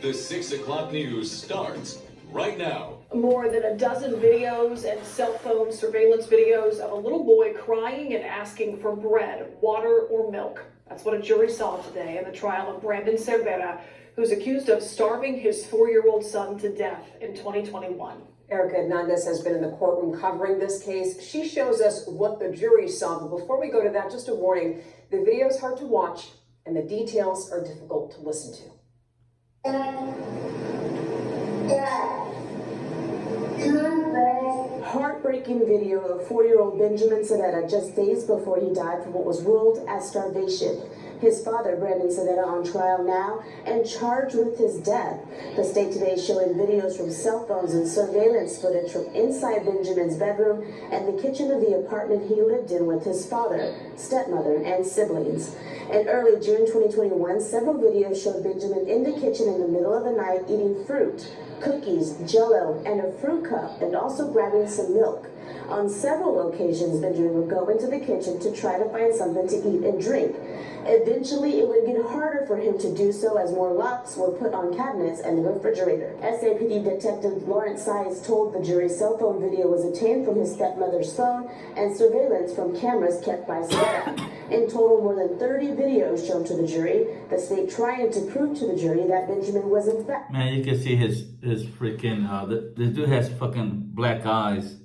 The 6 o'clock news starts right now. More than a dozen videos and cell phone surveillance videos of a little boy crying and asking for bread, water, or milk. That's what a jury saw today in the trial of Brandon Cervera, who's accused of starving his 4-year-old son to death in 2021. Erica Hernandez has been in the courtroom covering this case. She shows us what the jury saw. But before we go to that, just a warning, the video is hard to watch and the details are difficult to listen to. Heartbreaking video of 4-year-old Benjamin Cervera just days before he died from what was ruled as starvation. His father, Brandon Cervera, on trial now and charged with his death. The state today is showing videos from cell phones and surveillance footage from inside Benjamin's bedroom and the kitchen of the apartment he lived in with his father, stepmother, and siblings. In early June 2021, several videos showed Benjamin in the kitchen in the middle of the night eating fruit, cookies, Jell-O, and a fruit cup, and also grabbing some milk. On several occasions, Benjamin would go into the kitchen to try to find something to eat and drink. Eventually, it would get harder for him to do so as more locks were put on cabinets and the refrigerator. SAPD Detective Lawrence Sides told the jury cell phone video was obtained from his stepmother's phone and surveillance from cameras kept by Cervera. In total, more than 30 videos shown to the jury, the state trying to prove to the jury that Benjamin was in fact... Man, you can see his freaking, the dude has fucking black eyes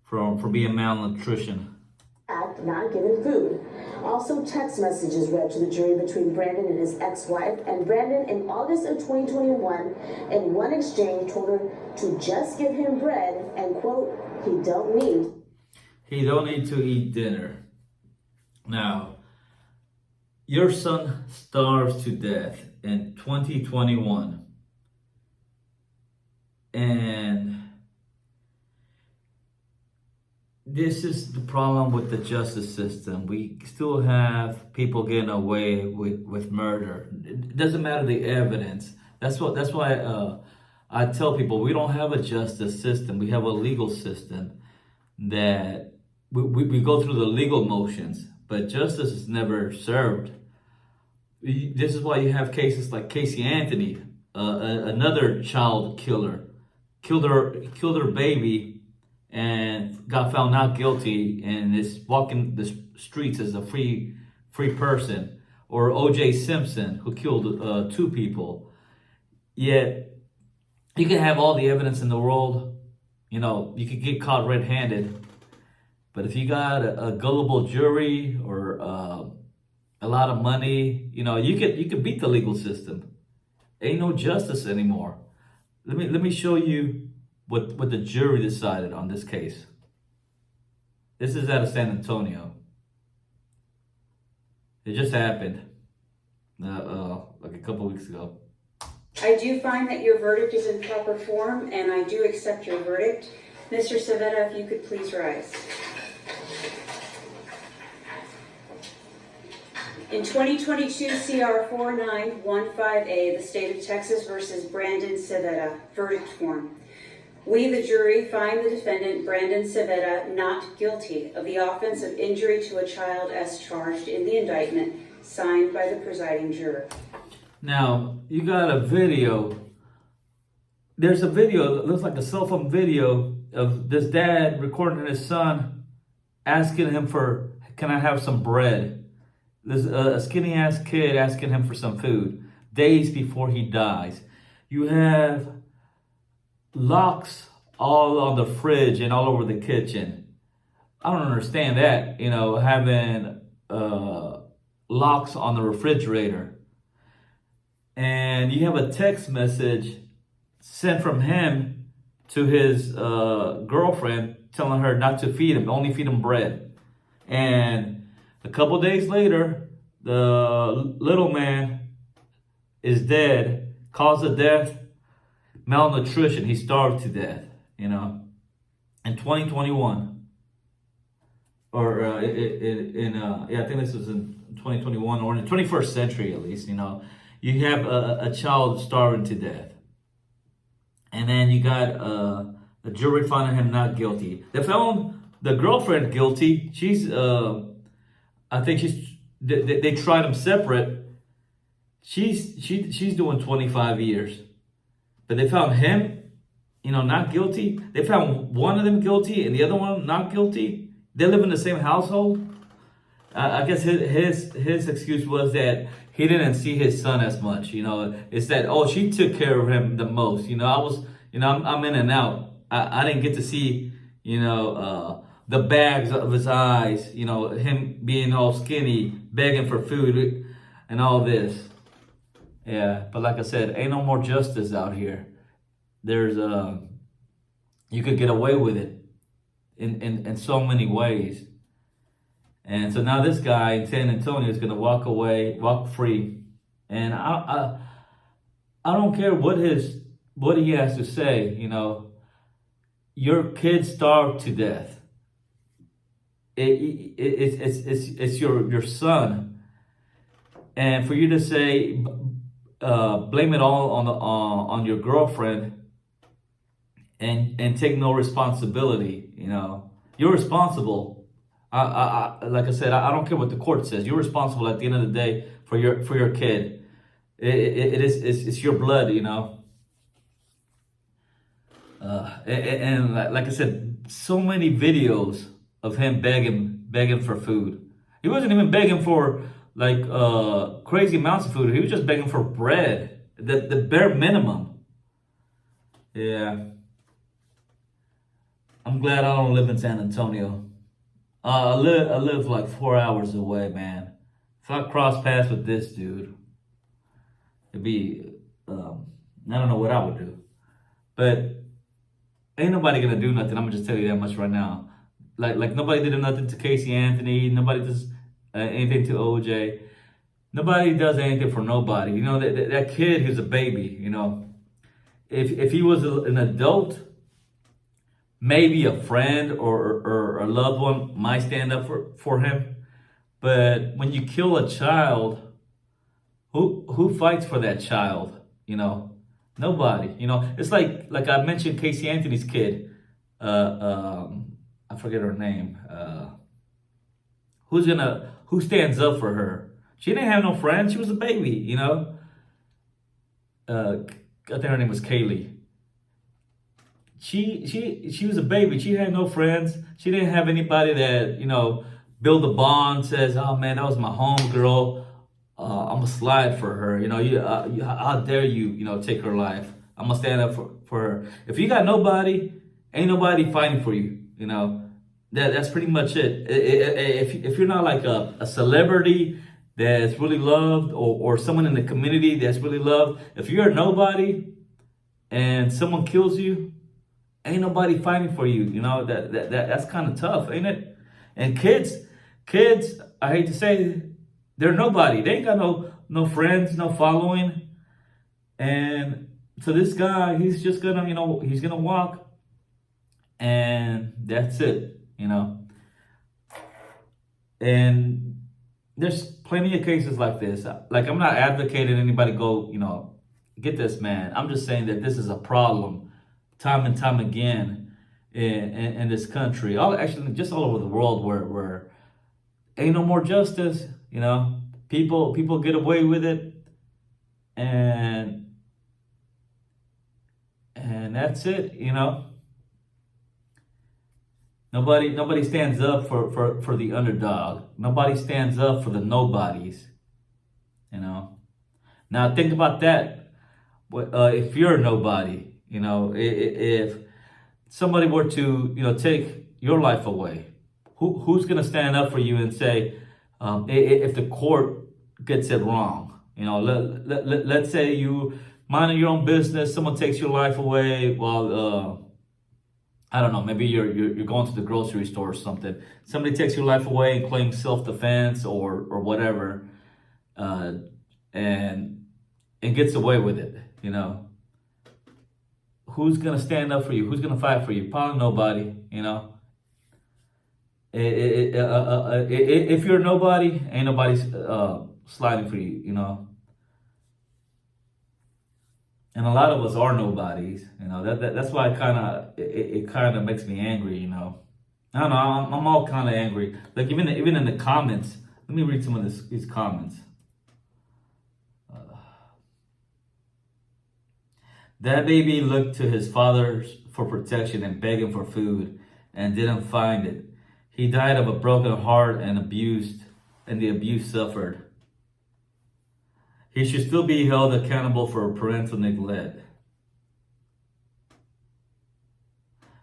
for being malnutrition. Not given food. Also, text messages read to the jury between Brandon and his ex-wife, and Brandon in August of 2021 in one exchange told her to just give him bread and, quote, he don't need to eat dinner. Now, your son starves to death in 2021, and this is the problem with the justice system. We still have people getting away with murder. It doesn't matter the evidence. That's why I tell people we don't have a justice system. We have a legal system that we go through the legal motions, but justice is never served. This is why you have cases like Casey Anthony, another child killer, killed her baby and got found not guilty and is walking the streets as a free person. Or O.J. Simpson, who killed 2 people. Yet, you can have all the evidence in the world. You know, you could get caught red-handed. But if you got a gullible jury or a lot of money, you know, you could beat the legal system. Ain't no justice anymore. Let me show you what the jury decided on this case. This is out of San Antonio. It just happened like a couple weeks ago. I do find that your verdict is in proper form, and I do accept your verdict. Mr. Cervera, if you could please rise. In 2022 CR 4915A, the state of Texas versus Brandon Cervera, verdict form. We, the jury, find the defendant, Brandon Cervera, not guilty of the offense of injury to a child as charged in the indictment, signed by the presiding juror. Now, you got a video. There's a video that looks like a cell phone video of this dad recording his son, asking him for, can I have some bread? There's a skinny-ass kid asking him for some food, days before he dies. You have locks all on the fridge and all over the kitchen. I don't understand that, you know, having locks on the refrigerator. And you have a text message sent from him to his girlfriend telling her not to feed him, only feed him bread. And a couple days later, the little man is dead, cause of death, malnutrition. He starved to death, you know, in 2021. Or I think this was in 2021 or in the 21st century at least, you know. You have a child starving to death. And then you got a jury finding him not guilty. They found the girlfriend guilty. She's, I think they tried them separate. she's doing 25 years. But they found him, not guilty. They found one of them guilty and the other one not guilty. They live in the same household. I guess his excuse was that he didn't see his son as much. It's that, oh, she took care of him the most. I'm in and out. I didn't get to see, the bags of his eyes. Him being all skinny, begging for food, and all this. Yeah, but like I said, ain't no more justice out here. There's you could get away with it in so many ways. And so now this guy in San Antonio is gonna walk free. And I don't care what he has to say, your kid starved to death. It's your son. And for you to say blame it all on your girlfriend and take no responsibility, you're responsible. Like I said, I don't care what the court says. You're responsible at the end of the day for your kid. It's your blood, and like I said, so many videos of him begging for food. He wasn't even begging for like crazy amounts of food. He was just begging for bread, the bare minimum. Yeah, I'm glad I don't live in San Antonio. I live like 4 hours away, man. If I cross paths with this dude, it'd be I don't know what I would do. But ain't nobody gonna do nothing. I'm gonna just tell you that much right now. Like nobody did nothing to Casey Anthony. Nobody does anything to OJ. Nobody does anything for nobody. That kid who's a baby. If he was an adult, maybe a friend or a loved one might stand up for him. But when you kill a child, who fights for that child? Nobody. It's like I mentioned Casey Anthony's kid. I forget her name. Who stands up for her? She didn't have no friends. She was a baby. I think her name was Kaylee. She was a baby. She had no friends. She didn't have anybody that build a bond. Says, oh man, that was my home girl. I'm gonna slide for her. How dare you take her life? I'm gonna stand up for her. If you got nobody, ain't nobody fighting for you. That's pretty much it. If you're not like a celebrity that's really loved, or someone in the community that's really loved, if you're a nobody and someone kills you, ain't nobody fighting for you. That's kind of tough, ain't it? And kids, I hate to say, they're nobody. They ain't got no friends, no following. And so this guy, he's just gonna, he's gonna walk, and that's it, And there's plenty of cases like this. Like, I'm not advocating anybody go, get this man. I'm just saying that this is a problem time and time again in this country. Actually, just all over the world where ain't no more justice. People get away with it, and that's it. Nobody stands up for the underdog. Nobody stands up for the nobodies. Now think about that. If you're a nobody, if somebody were to take your life away, who's gonna stand up for you and say, if the court gets it wrong, let's say you minding your own business, someone takes your life away while I don't know, maybe you're going to the grocery store or something. Somebody takes your life away and claims self-defense or whatever, and gets away with it. Who's gonna stand up for you? Who's gonna fight for you? Probably nobody. If you're nobody, ain't nobody sliding for you. And a lot of us are nobodies. That's why it kind of makes me angry. I don't know. I'm all kind of angry. Like even in the comments. Let me read some of these comments. That baby looked to his father for protection and begged him for food and didn't find it. He died of a broken heart and the abuse suffered. He should still be held accountable for parental neglect.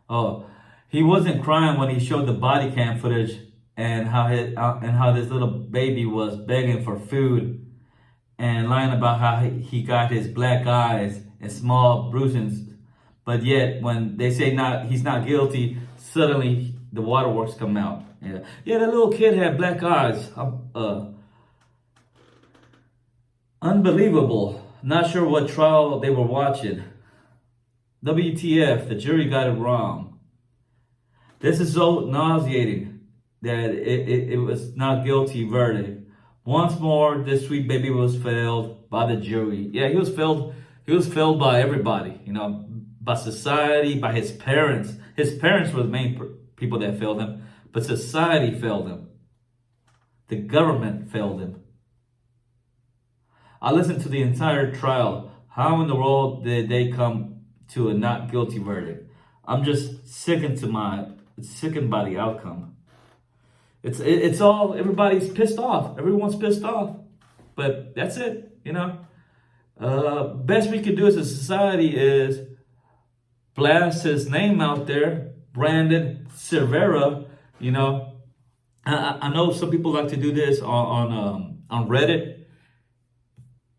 Oh, he wasn't crying when he showed the body cam footage and how this little baby was begging for food and lying about how he got his black eyes and small bruises. But yet, when they say he's not guilty, suddenly the waterworks come out. Yeah, that little kid had black eyes. Unbelievable. Not sure what trial they were watching. WTF, the jury got it wrong. This is so nauseating that it was not guilty verdict. Once more, this sweet baby was failed by the jury. Yeah, he was failed by everybody, by society, by his parents. His parents were the main people that failed him, but society failed him. The government failed him. I listened to the entire trial. How in the world did they come to a not guilty verdict? I'm just sickened by the outcome. It's all, everybody's pissed off. Everyone's pissed off. But that's it, Best we can do as a society is blast his name out there, Brandon Silvera. I know some people like to do this on Reddit,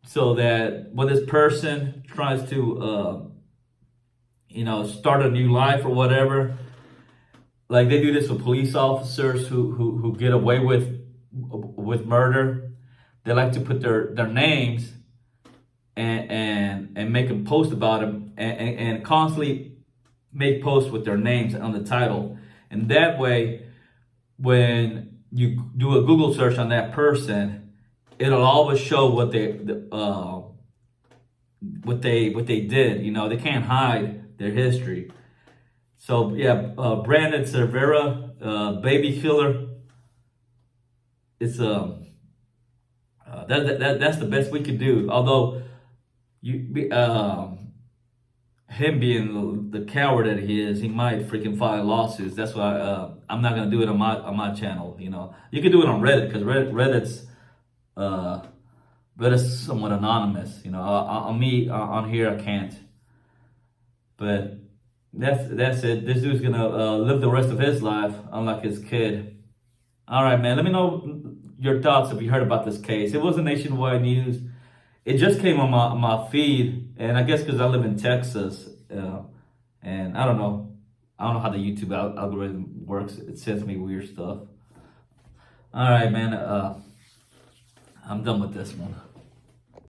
so that when this person tries to start a new life or whatever, like they do this with police officers who get away with murder. They like to put their names and make a post about them and constantly make posts with their names on the title. And that way, when you do a Google search on that person, it'll always show what they did. They can't hide their history. So yeah, Brandon Silvera, baby killer. It's that's the best we could do. Although him being the coward that he is, he might freaking file lawsuits. That's why I'm not gonna do it on my channel. You can do it on Reddit because Reddit's somewhat anonymous. On me on here I can't. But that's it. This dude's gonna live the rest of his life unlike his kid. All right, man. Let me know your thoughts if you heard about this case. It wasn't nationwide news. It just came on my feed, and I guess because I live in Texas, and I don't know how the YouTube algorithm works. It sends me weird stuff. All right, man. I'm done with this one.